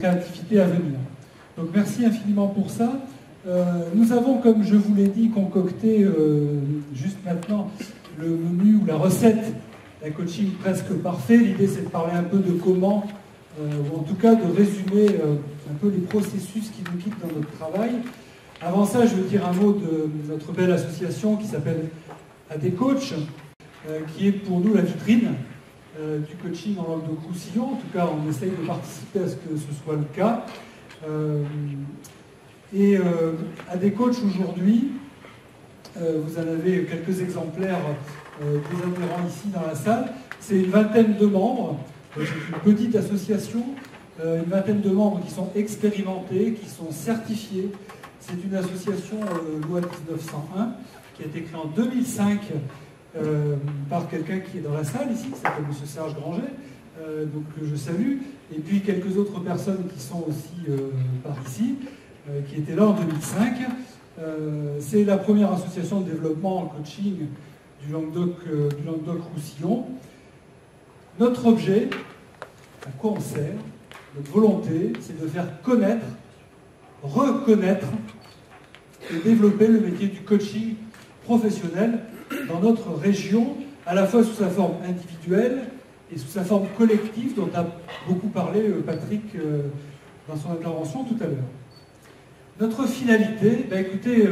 créativité à venir. Donc merci infiniment pour ça. Nous avons, comme je vous l'ai dit, concocté juste maintenant le menu ou la recette d'un coaching presque parfait. L'idée, c'est de parler un peu de comment, ou en tout cas de résumer un peu les processus qui nous quittent dans notre travail. Avant ça, je veux dire un mot de notre belle association qui s'appelle ADcoach, qui est pour nous la vitrine du coaching en Languedoc-Roussillon. En tout cas, on essaye de participer à ce que ce soit le cas. ADcoach aujourd'hui, vous en avez quelques exemplaires des adhérents ici dans la salle. C'est une vingtaine de membres. C'est une petite association, une vingtaine de membres qui sont expérimentés, qui sont certifiés. C'est une association loi 1901 qui a été créée en 2005 par quelqu'un qui est dans la salle ici, qui s'appelle M. Serge Granger, donc que je salue, et puis quelques autres personnes qui sont aussi par ici, qui étaient là en 2005. C'est la première association de développement en coaching du Languedoc-Roussillon. Notre objet, à quoi on sert, notre volonté, c'est de faire connaître, reconnaître et développer le métier du coaching professionnel dans notre région, à la fois sous sa forme individuelle et sous sa forme collective, dont a beaucoup parlé Patrick dans son intervention tout à l'heure. Notre finalité, écoutez,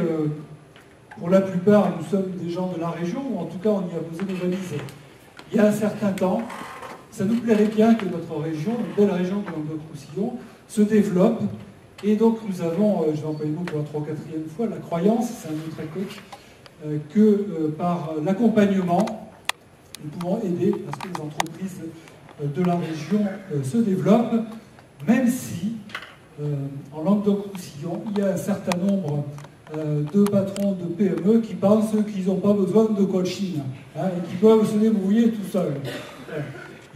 pour la plupart, nous sommes des gens de la région, ou en tout cas, on y a posé nos valises il y a un certain temps. Ça nous plairait bien que notre région, une belle région de Languedoc-Roussillon, se développe. Et donc, nous avons, je vais employer le mot pour la 3 ou 4e fois, la croyance, c'est un mot très coach, que par l'accompagnement, nous pouvons aider à ce que les entreprises de la région se développent, même si, en Languedoc-Roussillon, il y a un certain nombre de patrons de PME qui pensent qu'ils n'ont pas besoin de coaching, et qui peuvent se débrouiller tout seuls.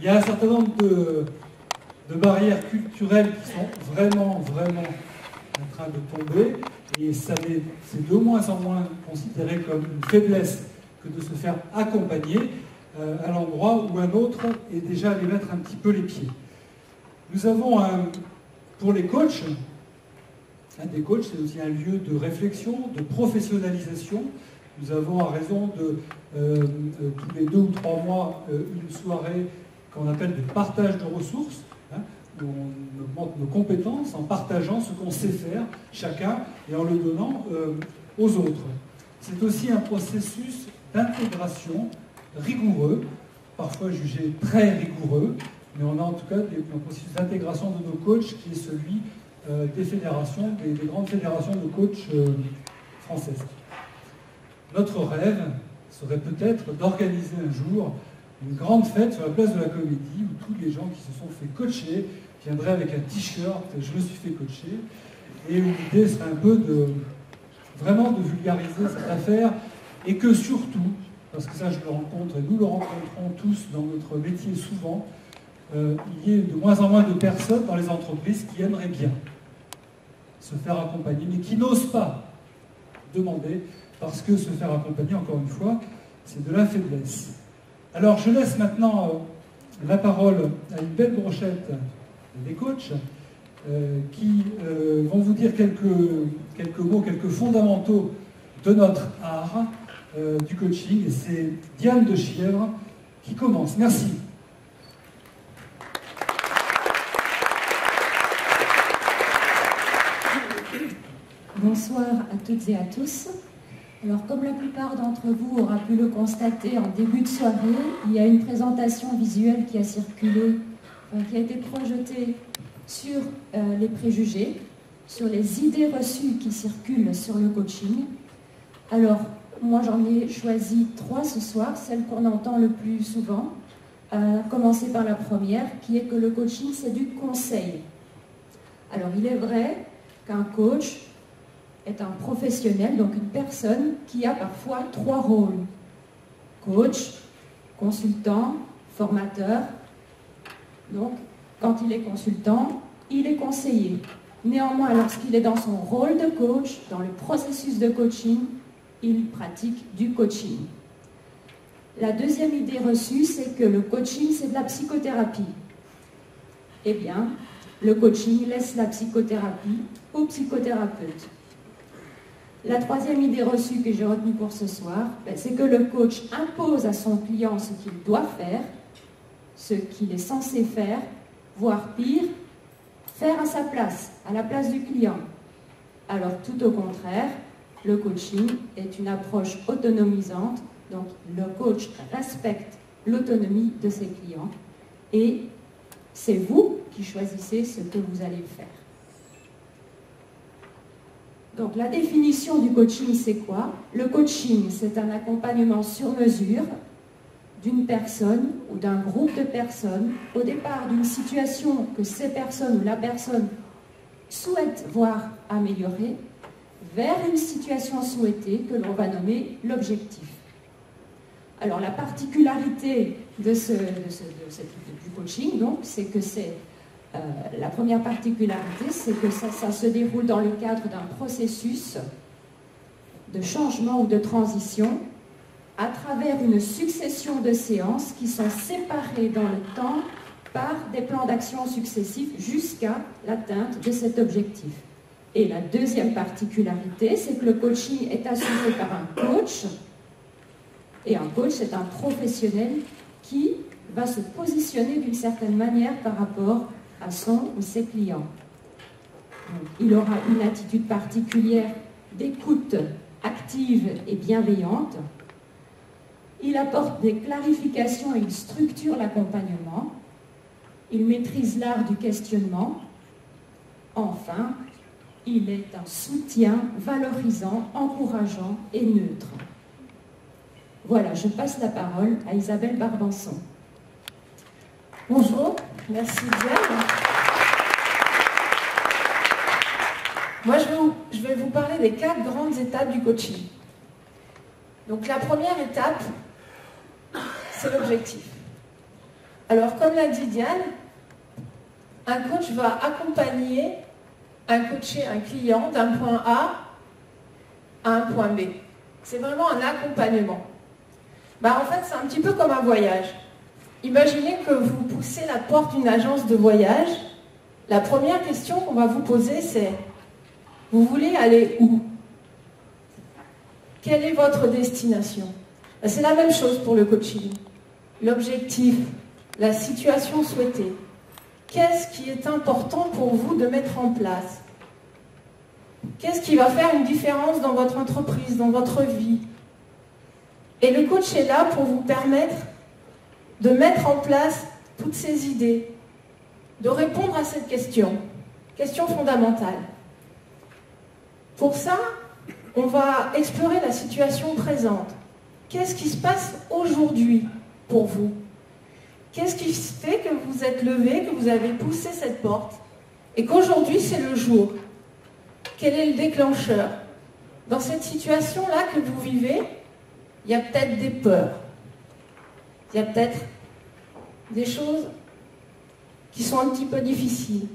Il y a un certain nombre de barrières culturelles qui sont vraiment en train de tomber, et c'est de moins en moins considéré comme une faiblesse que de se faire accompagner à l'endroit où un autre est déjà allé mettre un petit peu les pieds. Nous avons, pour les coachs, des coachs, c'est aussi un lieu de réflexion, de professionnalisation. Nous avons, à raison de tous les 2 ou 3 mois, une soirée qu'on appelle de partage de ressources, où on augmente nos compétences en partageant ce qu'on sait faire, chacun, et en le donnant aux autres. C'est aussi un processus d'intégration rigoureux, parfois jugé très rigoureux, mais on a en tout cas un processus d'intégration de nos coachs qui est celui des fédérations, des grandes fédérations de coachs françaises. Notre rêve serait peut-être d'organiser un jour une grande fête sur la place de la Comédie où tous les gens qui se sont fait coacher viendraient avec un t-shirt « Je me suis fait coacher » et où l'idée serait un peu vraiment de vulgariser cette affaire et que surtout, parce que ça je le rencontre et nous le rencontrons tous dans notre métier souvent, il y ait de moins en moins de personnes dans les entreprises qui aimeraient bien se faire accompagner, mais qui n'osent pas demander, parce que se faire accompagner, encore une fois, c'est de la faiblesse. Alors je laisse maintenant la parole à une belle brochette des coachs qui vont vous dire quelques mots, quelques fondamentaux de notre art du coaching. Et c'est Diane de Chièvre qui commence. Merci. Bonsoir à toutes et à tous. Alors, comme la plupart d'entre vous aura pu le constater en début de soirée, il y a une présentation visuelle qui a circulé, qui a été projetée sur les préjugés, sur les idées reçues qui circulent sur le coaching. Alors, moi j'en ai choisi 3 ce soir, celles qu'on entend le plus souvent, à commencer par la première, qui est que le coaching c'est du conseil. Alors, il est vrai qu'un coach est un professionnel, donc une personne qui a parfois 3 rôles. Coach, consultant, formateur. Donc, quand il est consultant, il est conseiller. Néanmoins, lorsqu'il est dans son rôle de coach, dans le processus de coaching, il pratique du coaching. La deuxième idée reçue, c'est que le coaching, c'est de la psychothérapie. Eh bien, le coaching laisse la psychothérapie au psychothérapeute. La troisième idée reçue que j'ai retenue pour ce soir, c'est que le coach impose à son client ce qu'il doit faire, ce qu'il est censé faire, voire pire, faire à sa place, à la place du client. Alors tout au contraire, le coaching est une approche autonomisante, donc le coach respecte l'autonomie de ses clients et c'est vous qui choisissez ce que vous allez faire. Donc la définition du coaching, c'est quoi? Le coaching, c'est un accompagnement sur mesure d'une personne ou d'un groupe de personnes au départ d'une situation que ces personnes ou la personne souhaite voir améliorer vers une situation souhaitée que l'on va nommer l'objectif. Alors la particularité du coaching, donc, c'est que la première particularité, c'est que ça se déroule dans le cadre d'un processus de changement ou de transition à travers une succession de séances qui sont séparées dans le temps par des plans d'action successifs jusqu'à l'atteinte de cet objectif. Et la deuxième particularité, c'est que le coaching est assuré par un coach, et un coach, c'est un professionnel qui va se positionner d'une certaine manière par rapport à son ou ses clients. Donc, il aura une attitude particulière d'écoute active et bienveillante. Il apporte des clarifications et il structure l'accompagnement. Il maîtrise l'art du questionnement. Enfin, il est un soutien valorisant, encourageant et neutre. Voilà, je passe la parole à Isabelle Barbanson. Bonjour, merci Diane. Moi, je vais vous parler des 4 grandes étapes du coaching. Donc la première étape, c'est l'objectif. Alors, comme l'a dit Diane, un coach va accompagner coacher un client d'un point A à un point B. C'est vraiment un accompagnement. En fait, c'est un petit peu comme un voyage. Imaginez que vous poussez la porte d'une agence de voyage. La première question qu'on va vous poser, c'est: vous voulez aller où? Quelle est votre destination? C'est la même chose pour le coaching. L'objectif, la situation souhaitée. Qu'est-ce qui est important pour vous de mettre en place? Qu'est-ce qui va faire une différence dans votre entreprise, dans votre vie? Et le coach est là pour vous permettre de mettre en place toutes ces idées, de répondre à cette question fondamentale. Pour ça, on va explorer la situation présente. Qu'est-ce qui se passe aujourd'hui pour vous? Qu'est-ce qui fait que vous êtes levé, que vous avez poussé cette porte et qu'aujourd'hui c'est le jour? Quel est le déclencheur? Dans cette situation-là que vous vivez, il y a peut-être des peurs. Il y a peut-être des choses qui sont un petit peu difficiles.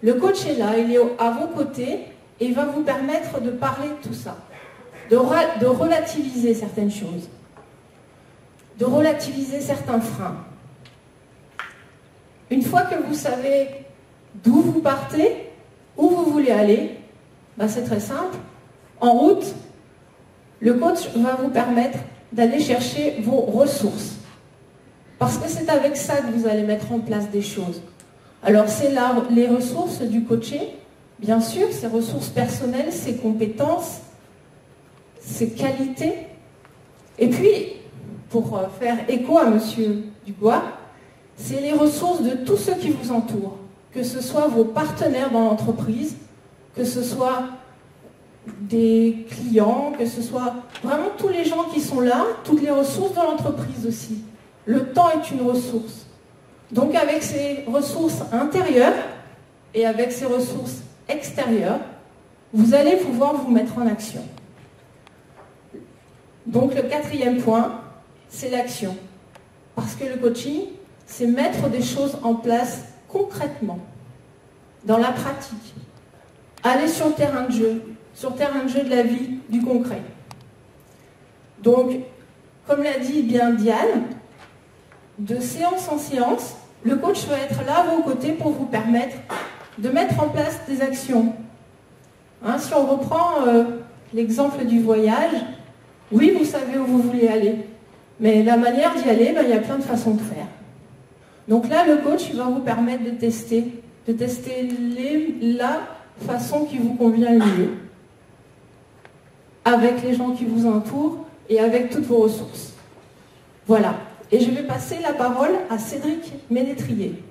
Le coach est là, il est à vos côtés et il va vous permettre de parler de tout ça, de relativiser certaines choses, de relativiser certains freins. Une fois que vous savez d'où vous partez, où vous voulez aller, c'est très simple. En route, le coach va vous permettre d'aller chercher vos ressources. Parce que c'est avec ça que vous allez mettre en place des choses. Alors c'est là les ressources du coaché, bien sûr, ses ressources personnelles, ses compétences, ses qualités. Et puis, pour faire écho à Monsieur Dubois, c'est les ressources de tous ceux qui vous entourent, que ce soit vos partenaires dans l'entreprise, que ce soit des clients, que ce soit vraiment tous les gens qui sont là, toutes les ressources de l'entreprise aussi. Le temps est une ressource. Donc avec ces ressources intérieures et avec ces ressources extérieures, vous allez pouvoir vous mettre en action. Donc le 4e point, c'est l'action. Parce que le coaching, c'est mettre des choses en place concrètement, dans la pratique. Aller sur le terrain de jeu de la vie, du concret. Donc, comme l'a dit bien Diane, de séance en séance, Le coach va être là à vos côtés pour vous permettre de mettre en place des actions. Hein, si on reprend l'exemple du voyage, oui, vous savez où vous voulez aller, mais la manière d'y aller, il y a plein de façons de faire. Donc là, le coach il va vous permettre de tester la façon qui vous convient le mieux, avec les gens qui vous entourent et avec toutes vos ressources. Voilà. Et je vais passer la parole à Cédric Ménétrier.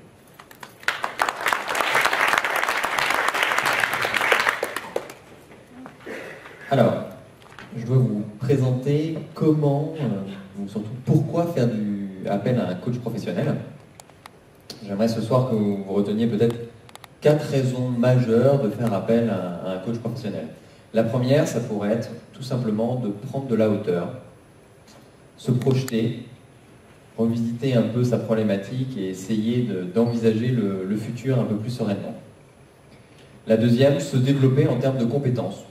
Alors, je dois vous présenter comment, ou surtout pourquoi faire appel à un coach professionnel. J'aimerais ce soir que vous reteniez peut-être 4 raisons majeures de faire appel à un coach professionnel. La première, ça pourrait être tout simplement de prendre de la hauteur, se projeter, revisiter un peu sa problématique et essayer d'envisager le futur un peu plus sereinement. La deuxième, se développer en termes de compétences.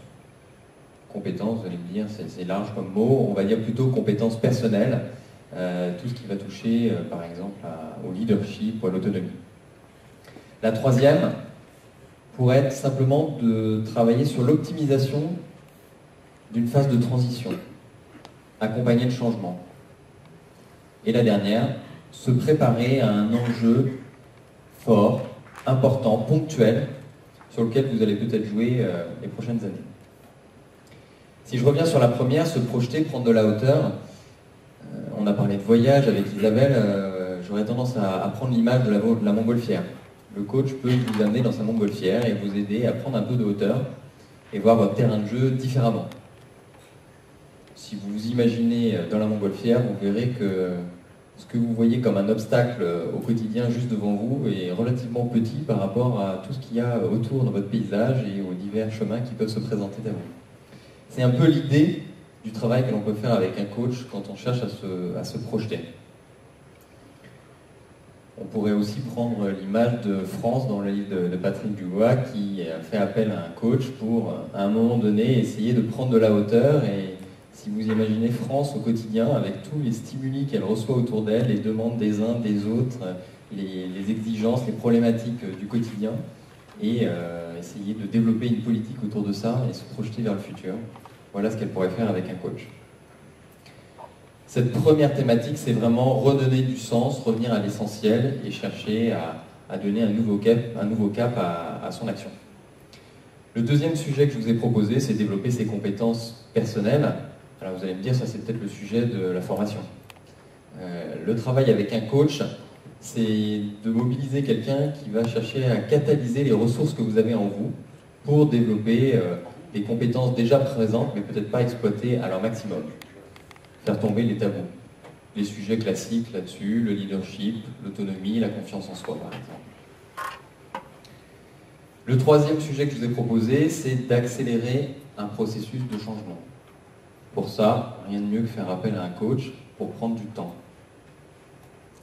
Compétences, vous allez me dire, c'est large comme mot, on va dire plutôt compétences personnelles, tout ce qui va toucher par exemple au leadership ou à l'autonomie. La troisième pourrait être simplement de travailler sur l'optimisation d'une phase de transition, accompagner le changement. Et la dernière, se préparer à un enjeu fort, important, ponctuel, sur lequel vous allez peut-être jouer les prochaines années. Si je reviens sur la première, se projeter, prendre de la hauteur, on a parlé de voyage avec Isabelle, j'aurais tendance à prendre l'image de la montgolfière. Le coach peut vous amener dans sa montgolfière et vous aider à prendre un peu de hauteur et voir votre terrain de jeu différemment. Si vous vous imaginez dans la montgolfière, vous verrez que ce que vous voyez comme un obstacle au quotidien juste devant vous est relativement petit par rapport à tout ce qu'il y a autour dans votre paysage et aux divers chemins qui peuvent se présenter à vous. C'est un peu l'idée du travail que l'on peut faire avec un coach quand on cherche à se projeter. On pourrait aussi prendre l'image de France dans le livre de Patrick Dubois qui a fait appel à un coach pour, à un moment donné, essayer de prendre de la hauteur. Et si vous imaginez France au quotidien, avec tous les stimuli qu'elle reçoit autour d'elle, les demandes des uns, des autres, les exigences, les problématiques du quotidien, et essayer de développer une politique autour de ça et se projeter vers le futur. Voilà ce qu'elle pourrait faire avec un coach. Cette première thématique, c'est vraiment redonner du sens, revenir à l'essentiel et chercher à donner un nouveau cap à son action. Le deuxième sujet que je vous ai proposé, c'est développer ses compétences personnelles. Alors vous allez me dire, ça c'est peut-être le sujet de la formation. Le travail avec un coach, c'est de mobiliser quelqu'un qui va chercher à catalyser les ressources que vous avez en vous pour développer des compétences déjà présentes, mais peut-être pas exploitées à leur maximum. Faire tomber les tabous. Les sujets classiques là-dessus, le leadership, l'autonomie, la confiance en soi, par exemple. Le troisième sujet que je vous ai proposé, c'est d'accélérer un processus de changement. Pour ça, rien de mieux que faire appel à un coach pour prendre du temps.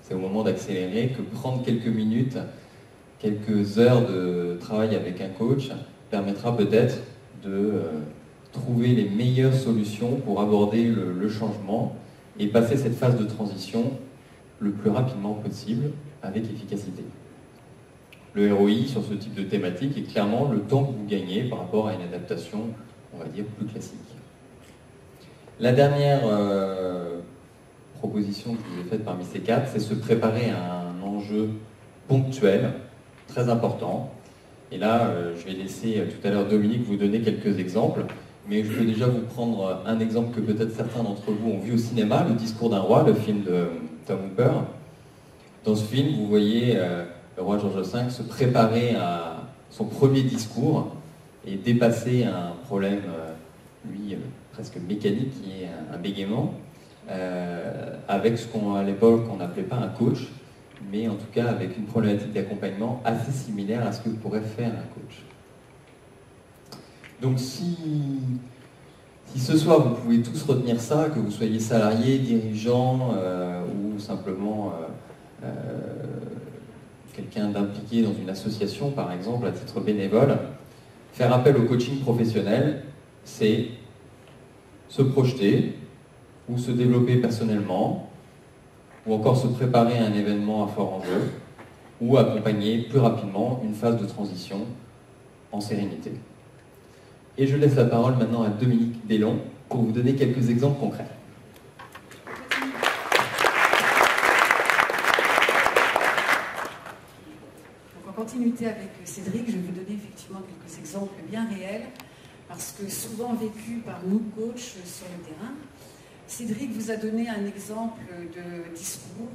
C'est au moment d'accélérer que prendre quelques minutes, quelques heures de travail avec un coach permettra peut-être de trouver les meilleures solutions pour aborder le changement et passer cette phase de transition le plus rapidement possible avec efficacité. Le ROI sur ce type de thématique est clairement le temps que vous gagnez par rapport à une adaptation, on va dire, plus classique. La dernière proposition que je vous ai faite parmi ces 4, c'est se préparer à un enjeu ponctuel, très important. Et là, je vais laisser tout à l'heure Dominique vous donner quelques exemples, mais je peux déjà vous prendre un exemple que peut-être certains d'entre vous ont vu au cinéma, Le Discours d'un roi, le film de Tom Hooper. Dans ce film, vous voyez le roi George V se préparer à son premier discours et dépasser un problème, presque mécanique, qui est un bégaiement, avec ce qu'à l'époque on n'appelait pas un coach, mais en tout cas avec une problématique d'accompagnement assez similaire à ce que pourrait faire un coach. Donc si ce soir vous pouvez tous retenir ça, que vous soyez salarié, dirigeant ou simplement quelqu'un d'impliqué dans une association par exemple à titre bénévole, faire appel au coaching professionnel, c'est se projeter ou se développer personnellement, ou encore se préparer à un événement à fort enjeu, ou accompagner plus rapidement une phase de transition en sérénité. Et je laisse la parole maintenant à Dominique Delon pour vous donner quelques exemples concrets. En continuité avec Cédric, je vais vous donner effectivement quelques exemples bien réels, parce que souvent vécus par nous, coachs, sur le terrain. Cédric vous a donné un exemple de discours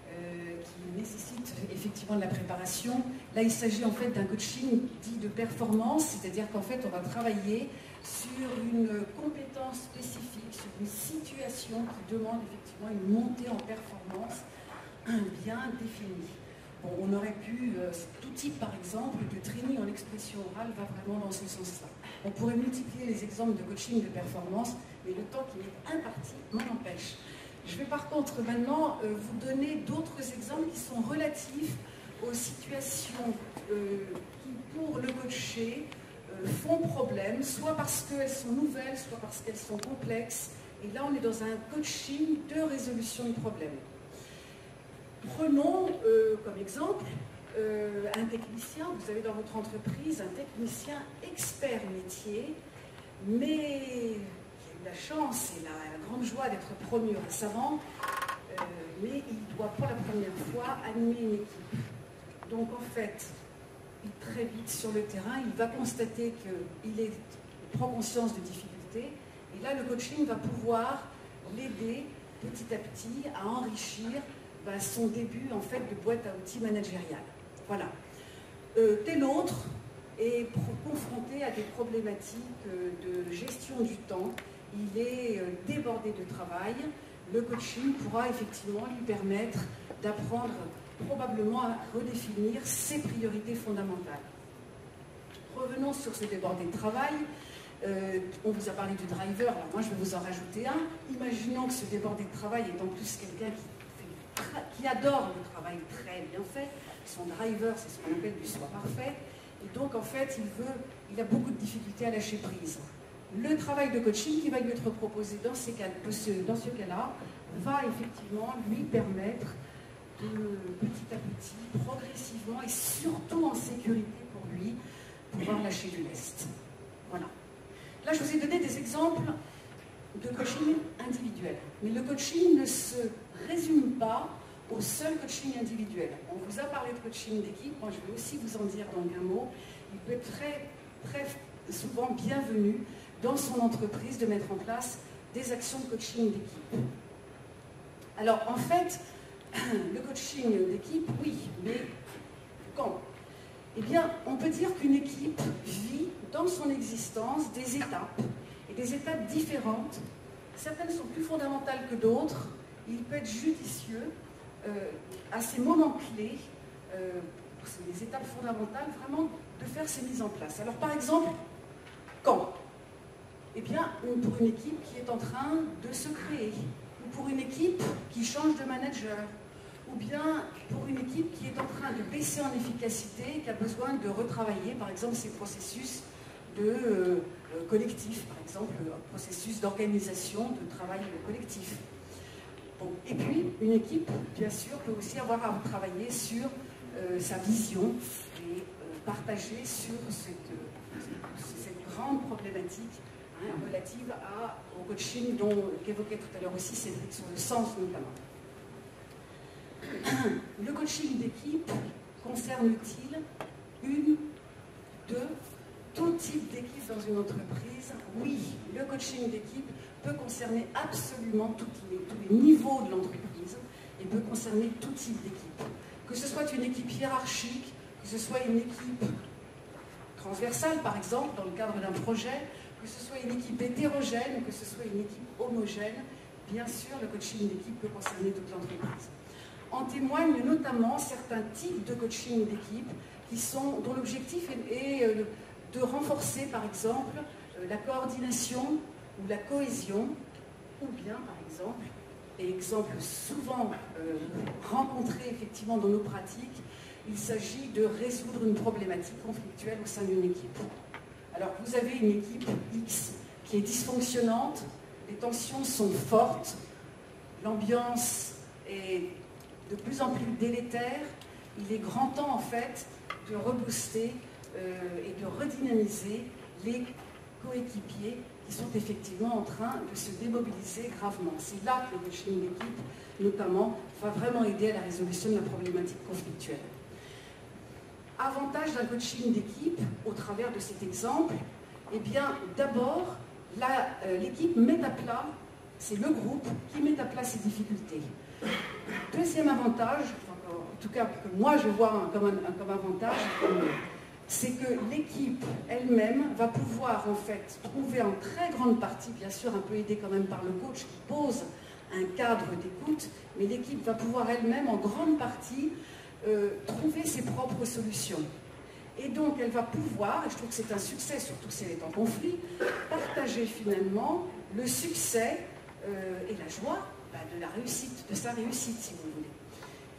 qui nécessite effectivement de la préparation. Là, il s'agit en fait d'un coaching dit de performance, c'est-à-dire qu'en fait, on va travailler sur une compétence spécifique, sur une situation qui demande effectivement une montée en performance bien définie. Bon, on aurait pu, tout type par exemple de training en expression orale va vraiment dans ce sens-là. On pourrait multiplier les exemples de coaching de performance, mais le temps qui m'est imparti m'en empêche. Je vais par contre maintenant vous donner d'autres exemples qui sont relatifs aux situations qui, pour le coacher, font problème, soit parce qu'elles sont nouvelles, soit parce qu'elles sont complexes. Et là, on est dans un coaching de résolution de problèmes. Prenons comme exemple un technicien, vous avez dans votre entreprise un technicien expert métier, mais qui a eu la chance et la grande joie d'être promu récemment, mais il doit pour la première fois animer une équipe. Donc en fait, très vite sur le terrain, il va constater qu'il prend conscience de difficultés, et là le coaching va pouvoir l'aider petit à petit à enrichir son début en fait de boîte à outils managériale. Voilà. Tel autre est confronté à des problématiques de gestion du temps. Il est débordé de travail. Le coaching pourra effectivement lui permettre d'apprendre probablement à redéfinir ses priorités fondamentales. Revenons sur ce débordé de travail. On vous a parlé du driver, alors moi je vais vous en rajouter un. Imaginons que ce débordé de travail est en plus quelqu'un qui adore le travail très bien fait. Son driver, c'est ce qu'on appelle du soi parfait. Et donc, en fait, il a beaucoup de difficultés à lâcher prise. Le travail de coaching qui va lui être proposé dans ce cas-là va effectivement lui permettre de, petit à petit, progressivement et surtout en sécurité pour lui, pouvoir lâcher du lest. Voilà. Là, je vous ai donné des exemples de coaching individuel. Mais le coaching ne se résume pas au seul coaching individuel. On vous a parlé de coaching d'équipe, moi je vais aussi vous en dire donc un mot. Il peut être très souvent bienvenu dans son entreprise de mettre en place des actions de coaching d'équipe. Alors en fait, le coaching d'équipe, oui, mais quand? Eh bien, on peut dire qu'une équipe vit dans son existence des étapes, et des étapes différentes. Certaines sont plus fondamentales que d'autres. Il peut être judicieux à ces moments clés, c'est des étapes fondamentales, vraiment de faire ces mises en place. Alors par exemple, quand? Eh bien, pour une équipe qui est en train de se créer, ou pour une équipe qui change de manager, ou bien pour une équipe qui est en train de baisser en efficacité, qui a besoin de retravailler, par exemple, ses processus de collectif, par exemple, un processus d'organisation de travail collectif. Bon. Et puis, une équipe, bien sûr, peut aussi avoir à travailler sur sa vision et partager sur cette grande problématique relative au coaching qu'évoquait tout à l'heure aussi Cédric, sur le sens notamment. Le coaching d'équipe concerne-t-il tout type d'équipe dans une entreprise? Oui, le coaching d'équipe peut concerner absolument tous les niveaux de l'entreprise et peut concerner tout type d'équipe. Que ce soit une équipe hiérarchique, que ce soit une équipe transversale par exemple dans le cadre d'un projet, que ce soit une équipe hétérogène, que ce soit une équipe homogène, bien sûr le coaching d'équipe peut concerner toute l'entreprise. En témoignent notamment certains types de coaching d'équipe dont l'objectif est de renforcer par exemple la coordination ou la cohésion, ou bien par exemple, et exemple souvent rencontré effectivement dans nos pratiques, il s'agit de résoudre une problématique conflictuelle au sein d'une équipe. Alors vous avez une équipe X qui est dysfonctionnante, les tensions sont fortes, l'ambiance est de plus en plus délétère, il est grand temps en fait de rebooster et de redynamiser les coéquipiers qui sont effectivement en train de se démobiliser gravement. C'est là que le coaching d'équipe, notamment, va vraiment aider à la résolution de la problématique conflictuelle. Avantage d'un coaching d'équipe, au travers de cet exemple, eh bien, d'abord, l'équipe met à plat, c'est le groupe qui met à plat ses difficultés. Deuxième avantage, en tout cas que moi je vois comme avantage, c'est que l'équipe elle-même va pouvoir en fait trouver en très grande partie, bien sûr un peu aidée quand même par le coach qui pose un cadre d'écoute, mais l'équipe va pouvoir elle-même en grande partie trouver ses propres solutions. Et donc elle va pouvoir, et je trouve que c'est un succès, surtout si elle est en conflit, partager finalement le succès et la joie de la réussite, de sa réussite si vous voulez.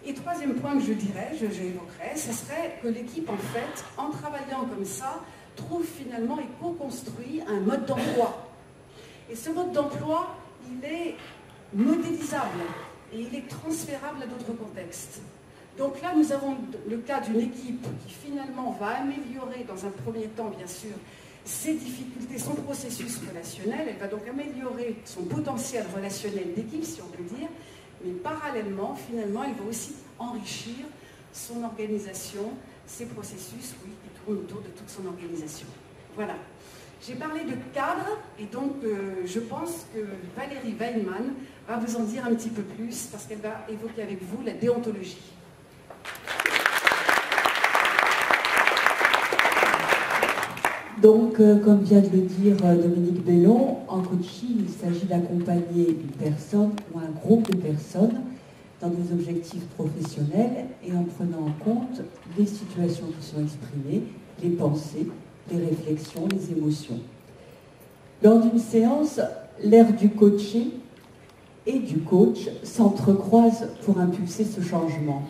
Et troisième point que je dirais, j'évoquerai, ce serait que l'équipe, en fait, en travaillant comme ça, trouve finalement et co-construit un mode d'emploi. Et ce mode d'emploi, il est modélisable et il est transférable à d'autres contextes. Donc là, nous avons le cas d'une équipe qui finalement va améliorer, dans un premier temps, bien sûr, ses difficultés, son processus relationnel. Elle va donc améliorer son potentiel relationnel d'équipe, si on peut dire. Mais parallèlement, finalement, elle va aussi enrichir son organisation, ses processus, oui, qui tournent autour de toute son organisation. Voilà. J'ai parlé de cadre, et donc je pense que Valérie Weinmann va vous en dire un petit peu plus, parce qu'elle va évoquer avec vous la déontologie. Donc, comme vient de le dire Dominique Bellon, en coaching, il s'agit d'accompagner une personne ou un groupe de personnes dans des objectifs professionnels et en prenant en compte les situations qui sont exprimées, les pensées, les réflexions, les émotions. Lors d'une séance, l'aire du coaché et du coach s'entrecroisent pour impulser ce changement.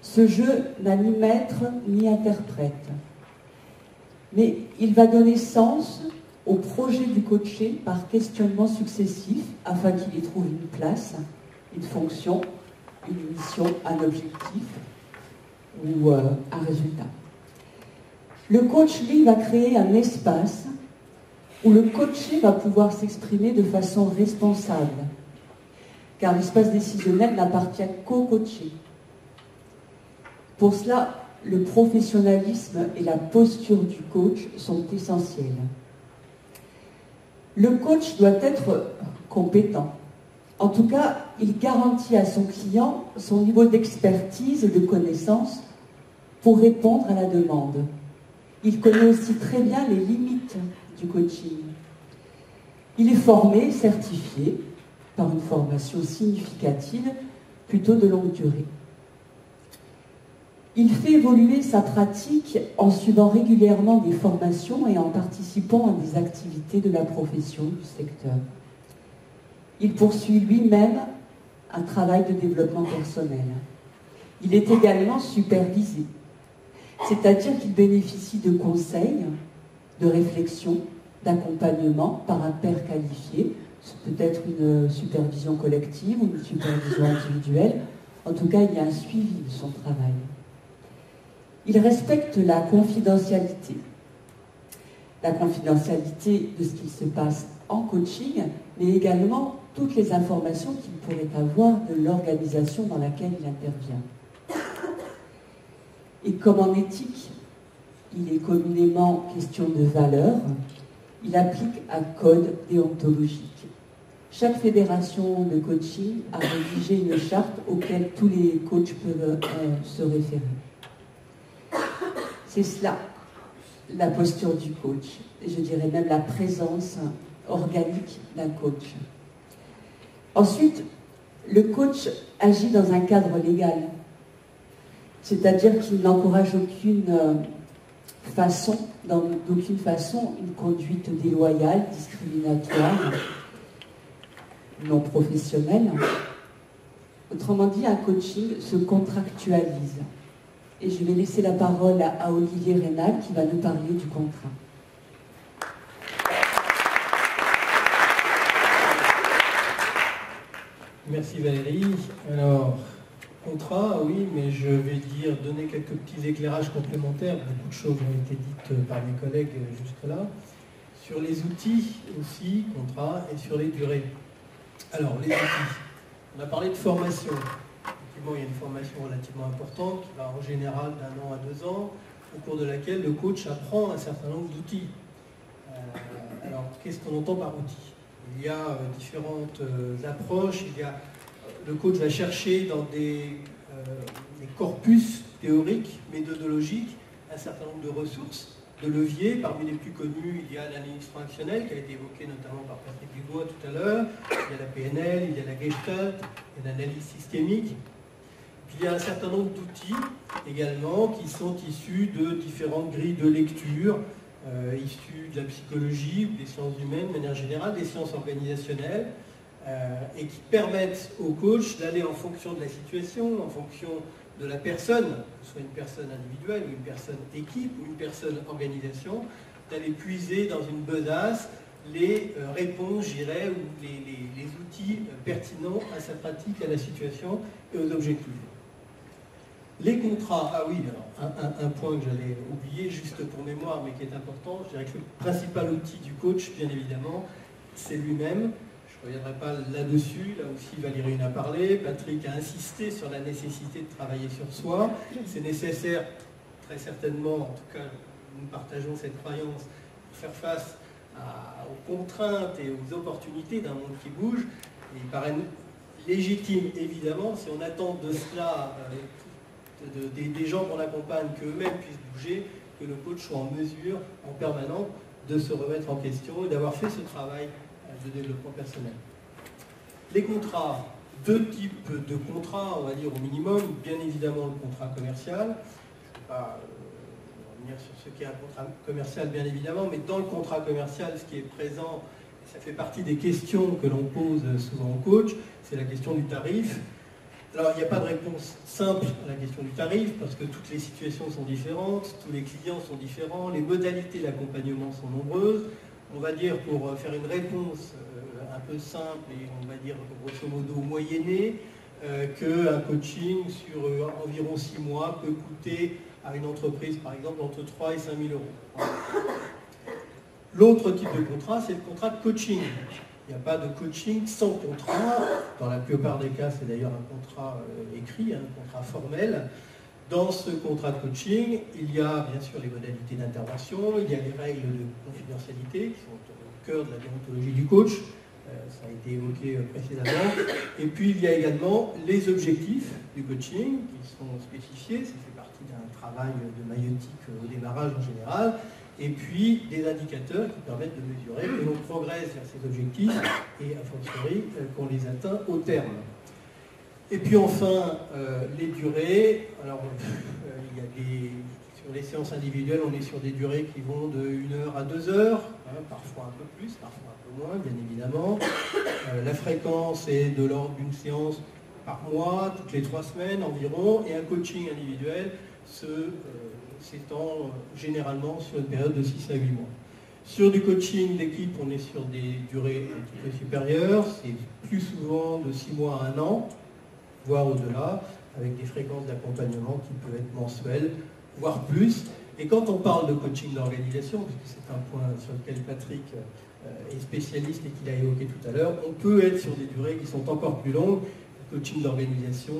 Ce jeu n'a ni maître ni interprète. Mais il va donner sens au projet du coaché par questionnement successif afin qu'il y trouve une place, une fonction, une mission, un objectif ou un résultat. Le coach, lui, va créer un espace où le coaché va pouvoir s'exprimer de façon responsable, car l'espace décisionnel n'appartient qu'au coaché. Pour cela, le professionnalisme et la posture du coach sont essentiels. Le coach doit être compétent. En tout cas, il garantit à son client son niveau d'expertise et de connaissance pour répondre à la demande. Il connaît aussi très bien les limites du coaching. Il est formé, certifié, par une formation significative, plutôt de longue durée. Il fait évoluer sa pratique en suivant régulièrement des formations et en participant à des activités de la profession, du secteur. Il poursuit lui-même un travail de développement personnel. Il est également supervisé, c'est-à-dire qu'il bénéficie de conseils, de réflexions, d'accompagnement par un pair qualifié. C'est peut-être une supervision collective ou une supervision individuelle. En tout cas, il y a un suivi de son travail. Il respecte la confidentialité de ce qui se passe en coaching, mais également toutes les informations qu'il pourrait avoir de l'organisation dans laquelle il intervient. Et comme en éthique, il est communément question de valeurs, il applique un code déontologique. Chaque fédération de coaching a rédigé une charte auquel tous les coachs peuvent se référer. C'est cela, la posture du coach, et je dirais même la présence organique d'un coach. Ensuite, le coach agit dans un cadre légal, c'est-à-dire qu'il n'encourage d'aucune façon une conduite déloyale, discriminatoire, non professionnelle. Autrement dit, un coaching se contractualise. Et je vais laisser la parole à Olivier Rénal qui va nous parler du contrat. Merci Valérie. Alors, Contrat, oui, mais je vais donner quelques petits éclairages complémentaires. Beaucoup de choses ont été dites par mes collègues jusque-là. Sur les outils aussi, contrat, et sur les durées. Alors, les outils. On a parlé de formation. Effectivement, il y a une formation relativement importante qui va en général d'1 an à 2 ans, au cours de laquelle le coach apprend un certain nombre d'outils. Alors, qu'est-ce qu'on entend par outils? Il y a différentes approches. Le coach va chercher dans des corpus théoriques, méthodologiques, un certain nombre de ressources, de leviers. Parmi les plus connus, il y a l'analyse fonctionnelle qui a été évoquée notamment par Patrick Dubois tout à l'heure. Il y a la PNL, il y a la Gestalt, il y a l'analyse systémique. Puis il y a un certain nombre d'outils également qui sont issus de différentes grilles de lecture, issus de la psychologie ou des sciences humaines de manière générale, des sciences organisationnelles, et qui permettent au coach d'aller en fonction de la situation, en fonction de la personne, que ce soit une personne individuelle ou une personne équipe ou une personne organisation, d'aller puiser dans une besace les réponses, je dirais, ou les outils pertinents à sa pratique, à la situation et aux objectifs. Les contrats, ah oui, alors, un point que j'allais oublier, juste pour mémoire, mais qui est important, je dirais que le principal outil du coach, bien évidemment, c'est lui-même. Je ne reviendrai pas là-dessus, là aussi Valérie en a parlé, Patrick a insisté sur la nécessité de travailler sur soi. C'est nécessaire, très certainement, en tout cas nous partageons cette croyance, pour faire face aux contraintes et aux opportunités d'un monde qui bouge. Et il paraît légitime, évidemment, si on attend de cela, des gens qu'on accompagne, qu'eux-mêmes puissent bouger, que le coach soit en mesure, en permanence, de se remettre en question et d'avoir fait ce travail de développement personnel. Les contrats, 2 types de contrats, on va dire au minimum, bien évidemment le contrat commercial. Je ne vais pas revenir sur ce qu'est un contrat commercial, bien évidemment, mais dans le contrat commercial, ce qui est présent, ça fait partie des questions que l'on pose souvent au coach, c'est la question du tarif. Alors, il n'y a pas de réponse simple à la question du tarif, parce que toutes les situations sont différentes, tous les clients sont différents, les modalités d'accompagnement sont nombreuses. On va dire, pour faire une réponse un peu simple et on va dire grosso modo moyennée, qu'un coaching sur environ 6 mois peut coûter à une entreprise, par exemple, entre 3 et 5 000 euros. L'autre type de contrat, c'est le contrat de coaching. Il n'y a pas de coaching sans contrat. Dans la plupart des cas, c'est d'ailleurs un contrat écrit, un contrat formel. Dans ce contrat de coaching, il y a bien sûr les modalités d'intervention, il y a les règles de confidentialité qui sont au cœur de la déontologie du coach, ça a été évoqué précédemment, et puis il y a également les objectifs du coaching qui sont spécifiés, ça fait partie d'un travail de maïeutique au démarrage en général, et puis des indicateurs qui permettent de mesurer que l'on progresse vers ces objectifs et a fortiori qu'on les atteint au terme. Et puis enfin, les durées. Alors, il y a sur les séances individuelles, on est sur des durées qui vont de 1 heure à 2 heures, parfois un peu plus, parfois un peu moins, bien évidemment. La fréquence est de l'ordre d'une séance par mois, toutes les 3 semaines environ, et un coaching individuel s'étend généralement sur une période de 6 à 8 mois. Sur du coaching d'équipe, on est sur des durées un petit peu supérieures, c'est plus souvent de 6 mois à 1 an, voire au-delà, avec des fréquences d'accompagnement qui peuvent être mensuelles, voire plus. Et quand on parle de coaching d'organisation, puisque c'est un point sur lequel Patrick est spécialiste et qu'il a évoqué tout à l'heure, on peut être sur des durées qui sont encore plus longues. Le coaching d'organisation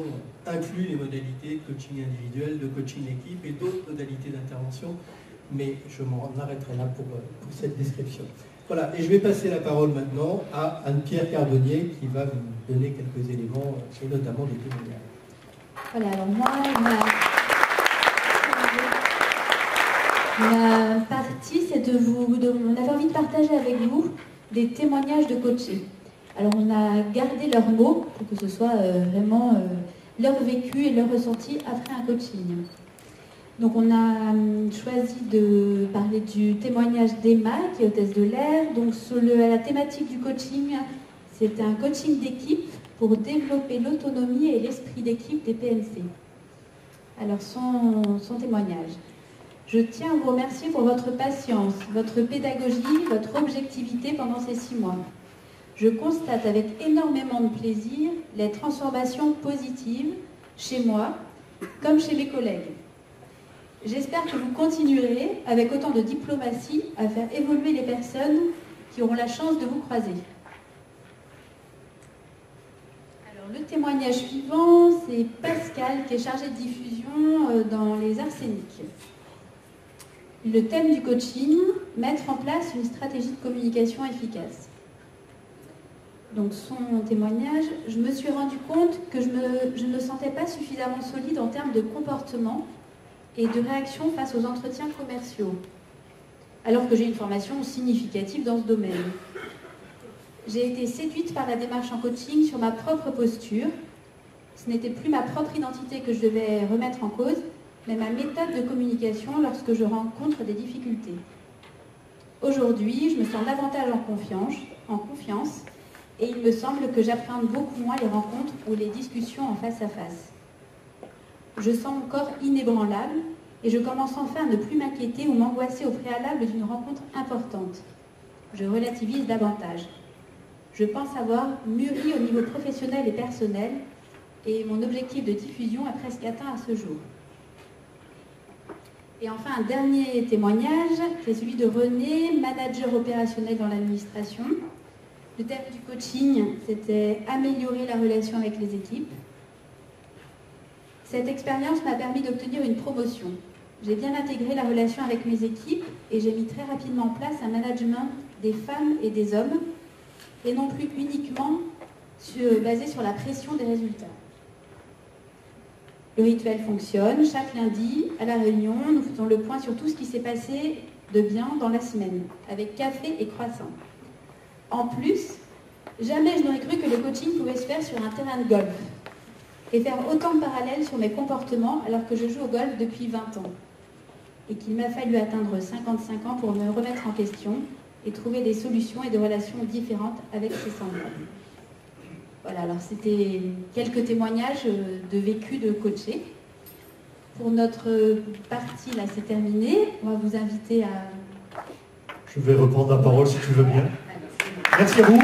inclut les modalités de coaching individuel, de coaching équipe et d'autres modalités d'intervention, mais je m'en arrêterai là pour cette description. Voilà, et je vais passer la parole maintenant à Anne-Pierre Carbonnier qui va vous donner quelques éléments, et notamment des témoignages. Voilà, alors moi, ma partie, c'est on avait envie de partager avec vous des témoignages de coaching. Alors on a gardé leurs mots pour que ce soit vraiment leur vécu et leur ressenti après un coaching. Donc on a choisi de parler du témoignage d'Emma, qui est hôtesse de l'air. Donc sur la thématique du coaching, c'était un coaching d'équipe pour développer l'autonomie et l'esprit d'équipe des PNC. Alors son témoignage. Je tiens à vous remercier pour votre patience, votre pédagogie, votre objectivité pendant ces 6 mois. Je constate avec énormément de plaisir les transformations positives chez moi, comme chez mes collègues. J'espère que vous continuerez, avec autant de diplomatie, à faire évoluer les personnes qui auront la chance de vous croiser. Alors, le témoignage suivant, c'est Pascal, qui est chargé de diffusion dans les Arseniques. Le thème du coaching, mettre en place une stratégie de communication efficace. Donc son témoignage, je me suis rendu compte que je ne me sentais pas suffisamment solide en termes de comportement et de réaction face aux entretiens commerciaux, alors que j'ai une formation significative dans ce domaine. J'ai été séduite par la démarche en coaching sur ma propre posture. Ce n'était plus ma propre identité que je devais remettre en cause, mais ma méthode de communication lorsque je rencontre des difficultés. Aujourd'hui, je me sens davantage en confiance, et il me semble que j'appréhende beaucoup moins les rencontres ou les discussions en face à face. Je sens mon corps inébranlable et je commence enfin à ne plus m'inquiéter ou m'angoisser au préalable d'une rencontre importante. Je relativise davantage. Je pense avoir mûri au niveau professionnel et personnel et mon objectif de diffusion est presque atteint à ce jour. Et enfin, un dernier témoignage, qui est celui de René, manager opérationnel dans l'administration. Le thème du coaching, c'était améliorer la relation avec les équipes. Cette expérience m'a permis d'obtenir une promotion. J'ai bien intégré la relation avec mes équipes et j'ai mis très rapidement en place un management des femmes et des hommes, et non plus uniquement basé sur la pression des résultats. Le rituel fonctionne. Chaque lundi, à la réunion, nous faisons le point sur tout ce qui s'est passé de bien dans la semaine, avec café et croissant. En plus, jamais je n'aurais cru que le coaching pouvait se faire sur un terrain de golf et faire autant de parallèles sur mes comportements alors que je joue au golf depuis 20 ans et qu'il m'a fallu atteindre 55 ans pour me remettre en question et trouver des solutions et des relations différentes avec ses semblables. Voilà, alors c'était quelques témoignages de vécu de coaché. Pour notre partie, là, c'est terminé. On va vous inviter à... Je vais reprendre la parole si tu veux bien. Merci à vous.